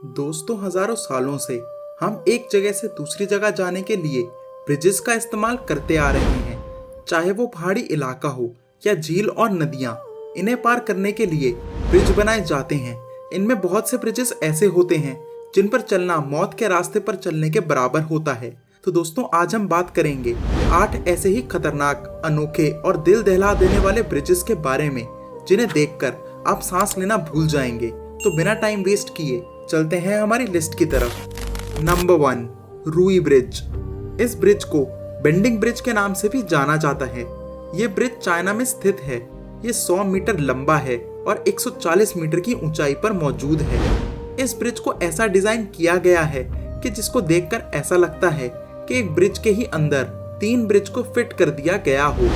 दोस्तों, हजारों सालों से हम एक जगह से दूसरी जगह जाने के लिए ब्रिजेस का इस्तेमाल करते आ रहे हैं। चाहे वो पहाड़ी इलाका हो या झील और नदियां, इन्हें पार करने के लिए ब्रिज बनाए जाते हैं। इनमें बहुत से ब्रिजेस ऐसे होते हैं जिन पर चलना मौत के रास्ते पर चलने के बराबर होता है। तो दोस्तों, आज हम बात करेंगे 8 ऐसे ही खतरनाक, अनोखे और दिल दहला देने वाले ब्रिजेस के बारे में जिन्हें देखकर आप सांस लेना भूल जाएंगे। तो बिना टाइम वेस्ट किए चलते हैं हमारी लिस्ट की तरफ। नंबर 1, रूई ब्रिज। इस ब्रिज को बेंडिंग ब्रिज के नाम से भी जाना जाता है। ये ब्रिज चाइना में स्थित है। ये 100 मीटर लंबा है और 140 मीटर की ऊंचाई पर मौजूद है। इस ब्रिज को ऐसा डिजाइन किया गया है कि जिसको देखकर ऐसा लगता है कि एक ब्रिज के ही अंदर 3 ब्रिज को फिट कर दिया गया हो,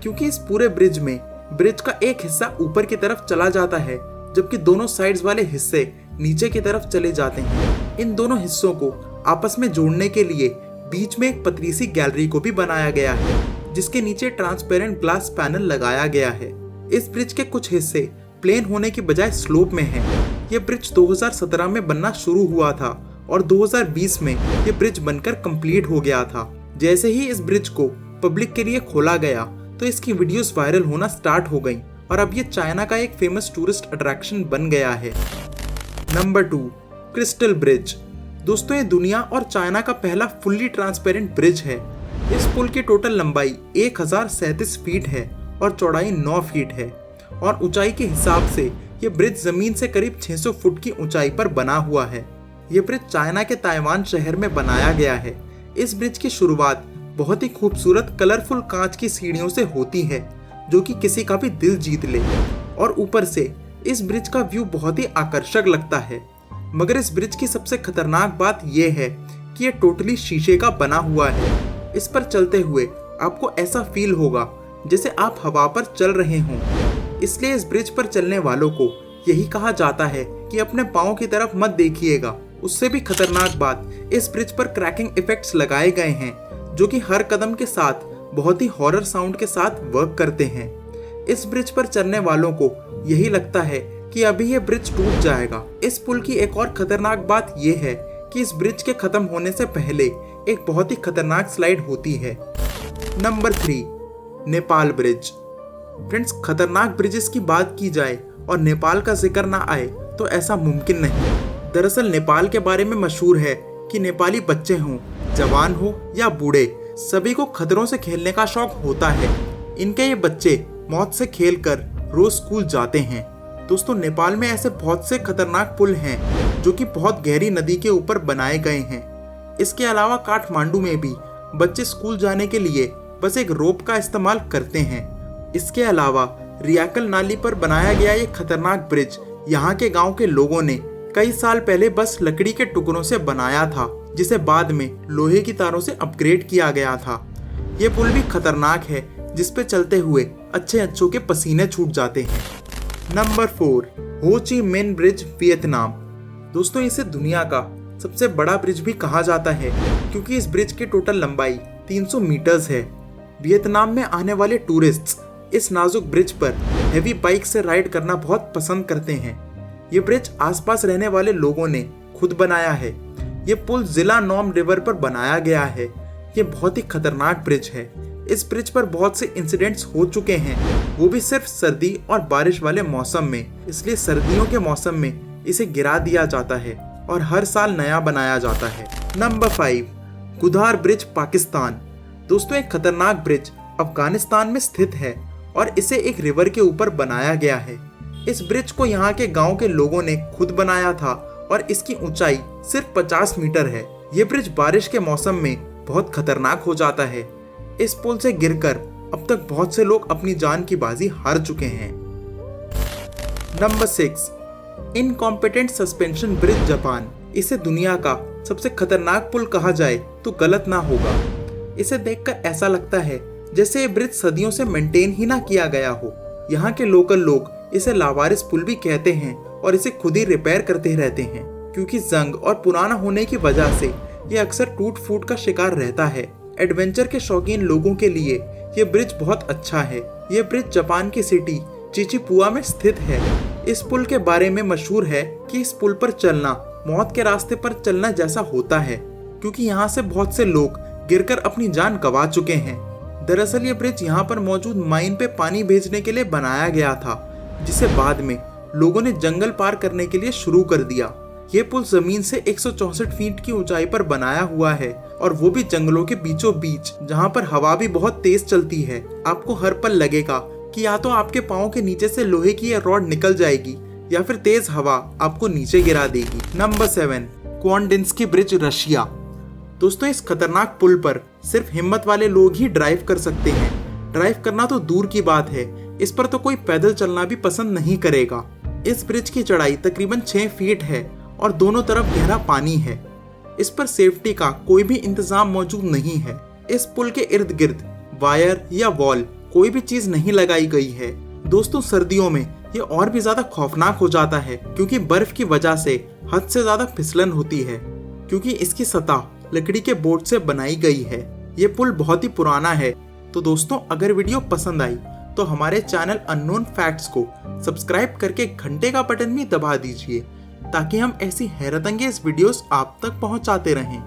क्योंकि इस पूरे ब्रिज में ब्रिज का एक हिस्सा ऊपर की तरफ चला जाता है, जबकि दोनों साइड्स वाले हिस्से नीचे की तरफ चले जाते हैं। इन दोनों हिस्सों को आपस में जोड़ने के लिए बीच में एक पतली सी गैलरी को भी बनाया गया है, जिसके नीचे ट्रांसपेरेंट ग्लास पैनल लगाया गया है। इस ब्रिज के कुछ हिस्से प्लेन होने की बजाय स्लोप में हैं। यह ब्रिज 2017 में बनना शुरू हुआ था और 2020 में यह ब्रिज बनकर कंप्लीट हो गया था। जैसे ही इस ब्रिज को पब्लिक के लिए खोला गया तो इसकी वीडियोस वायरल होना स्टार्ट हो गई और अब ये चाइना का एक फेमस टूरिस्ट अट्रैक्शन बन गया है। Number 2, crystal bridge. दोस्तों, ये दुनिया और चाइना का पहला फुल्ली ट्रांसपेरेंट ब्रिज है। इस पुल की टोटल लंबाई 1037 फीट है और चौड़ाई 9 फीट है और ऊंचाई के हिसाब से ये ब्रिज जमीन से करीब 600 फुट की ऊंचाई पर बना हुआ है। ये ब्रिज चाइना के ताइवान शहर में बनाया गया है। इस ब्रिज की शुरुआत बहुत ही खूबसूरत कलरफुल कांच की सीढ़ियों से होती है, जो कि किसी का भी दिल जीत ले, और ऊपर से इस ब्रिज का व्यू बहुत ही आकर्षक लगता है। मगर इस ब्रिज की सबसे खतरनाक बात यह है कि यह टोटली शीशे का बना हुआ है। इस पर चलते हुए आपको ऐसा फील होगा जैसे आप हवा पर चल रहे हों। इसलिए इस ब्रिज पर चलने वालों को यही कहा जाता है कि अपने पाँव की तरफ मत देखिएगा। उससे भी खतरनाक बात, इस ब्रिज पर क्रैकिंग इफेक्ट्स लगाए गए हैं, जो कि हर कदम के साथ बहुत ही हॉरर साउंड के साथ वर्क करते हैं। इस ब्रिज पर चलने वालों को यही लगता है कि अभी ये ब्रिज टूट जाएगा। इस पुल की एक और खतरनाक बात यह है कि इस ब्रिज के खत्म होने से पहले एक बहुत ही खतरनाक स्लाइड होती है। Number 3, Nepal bridge. फ्रेंड्स, खतरनाक ब्रिजेस की बात की जाए और नेपाल का जिक्र ना आए तो ऐसा मुमकिन नहीं। दरअसल नेपाल के बारे में मशहूर है कि नेपाली बच्चे हों, जवान हो या बूढ़े, सभी को खतरों से खेलने का शौक होता है। इनके ये बच्चे मौत से खेलकर रोज स्कूल जाते हैं। दोस्तों, नेपाल में ऐसे बहुत से खतरनाक पुल हैं जो कि बहुत गहरी नदी के ऊपर बनाए गए हैं। इसके अलावा काठमांडू में भी बच्चे स्कूल जाने के लिए बस एक रोप का इस्तेमाल करते हैं। इसके अलावा रियाकल नाली पर बनाया गया ये खतरनाक ब्रिज यहाँ के गांव के लोगों ने कई साल पहले बस लकड़ी के टुकड़ों से बनाया था, जिसे बाद में लोहे की तारों से अपग्रेड किया गया था। ये पुल भी खतरनाक है, जिस पे चलते हुए अच्छों के पसीने छूट जाते हैं। नंबर 4, हो ची मिन ब्रिज, वियतनाम। दोस्तों, इसे दुनिया का सबसे बड़ा ब्रिज भी कहा जाता है, क्योंकि इस ब्रिज की टोटल लंबाई 300 मीटर्स है। वियतनाम में आने वाले टूरिस्ट्स इस नाजुक ब्रिज पर हेवी बाइक से राइड करना बहुत पसंद करते हैं। ये ब्रिज आसपास रहने वाले लोगों ने खुद बनाया है। ये पुल जिला नॉम रिवर पर बनाया गया है। ये बहुत ही खतरनाक ब्रिज है। इस ब्रिज पर बहुत से इंसिडेंट्स हो चुके हैं, वो भी सिर्फ सर्दी और बारिश वाले मौसम में। इसलिए सर्दियों के मौसम में इसे गिरा दिया जाता है और हर साल नया बनाया जाता है। नंबर 5, गुदार ब्रिज, पाकिस्तान। दोस्तों, एक खतरनाक ब्रिज अफगानिस्तान में स्थित है और इसे एक रिवर के ऊपर बनाया गया है। इस ब्रिज को यहाँ के गांव के लोगों ने खुद बनाया था और इसकी ऊंचाई सिर्फ 50 मीटर है। ये ब्रिज बारिश के मौसम में बहुत खतरनाक हो जाता है। इस पुल से गिरकर अब तक बहुत से लोग अपनी जान की बाजी हार चुके हैं। Number 6, incompetent suspension bridge, Japan. इसे दुनिया का सबसे खतरनाक पुल कहा जाए तो गलत ना होगा। इसे देखकर ऐसा लगता है जैसे ये ब्रिज सदियों से मेंटेन ही ना किया गया हो। यहाँ के लोकल लोग इसे लावारिस पुल भी कहते हैं और इसे खुद ही रिपेयर करते रहते हैं, क्योंकि जंग और पुराना होने की वजह से ये अक्सर टूट फूट का शिकार रहता है। एडवेंचर के शौकीन लोगों के लिए ये ब्रिज बहुत अच्छा है। ये ब्रिज जापान की सिटी चिचिपुआ में स्थित है। इस पुल के बारे में मशहूर है कि इस पुल पर चलना मौत के रास्ते पर चलना जैसा होता है, क्योंकि यहाँ से बहुत से लोग गिरकर अपनी जान गंवा चुके हैं। दरअसल ये ब्रिज यहाँ पर मौजूद माइन पे पानी भेजने के लिए बनाया गया था, जिसे बाद में लोगों ने जंगल पार करने के लिए शुरू कर दिया। ये पुल जमीन से 164 फीट की ऊंचाई पर बनाया हुआ है, और वो भी जंगलों के बीचों बीच, जहाँ पर हवा भी बहुत तेज चलती है। आपको हर पल लगेगा कि या तो आपके पाँव के नीचे से लोहे की ये रॉड निकल जाएगी या फिर तेज हवा आपको नीचे गिरा देगी। नंबर 7, क्वांडिन्स्की ब्रिज, रशिया। दोस्तों, इस खतरनाक पुल पर सिर्फ हिम्मत वाले लोग ही ड्राइव कर सकते हैं। ड्राइव करना तो दूर की बात है, इस पर तो कोई पैदल चलना भी पसंद नहीं करेगा। इस ब्रिज की चढ़ाई तकरीबन 6 फीट है और दोनों तरफ गहरा पानी है। इस पर सेफ्टी का कोई भी इंतजाम मौजूद नहीं है। इस पुल के इर्द गिर्द वायर या वॉल कोई भी चीज नहीं लगाई गई है। दोस्तों, सर्दियों में ये और भी ज्यादा खौफनाक हो जाता है, क्योंकि बर्फ की वजह से हद से ज्यादा फिसलन होती है, क्योंकि इसकी सतह लकड़ी के बोर्ड से बनाई गई है। ये पुल बहुत ही पुराना है। तो दोस्तों, अगर वीडियो पसंद आई तो हमारे चैनल अननोन फैक्ट्स को सब्सक्राइब करके घंटे का बटन भी दबा दीजिए, ताकि हम ऐसी हैरतअंगेज वीडियोस आप तक पहुंचाते रहें।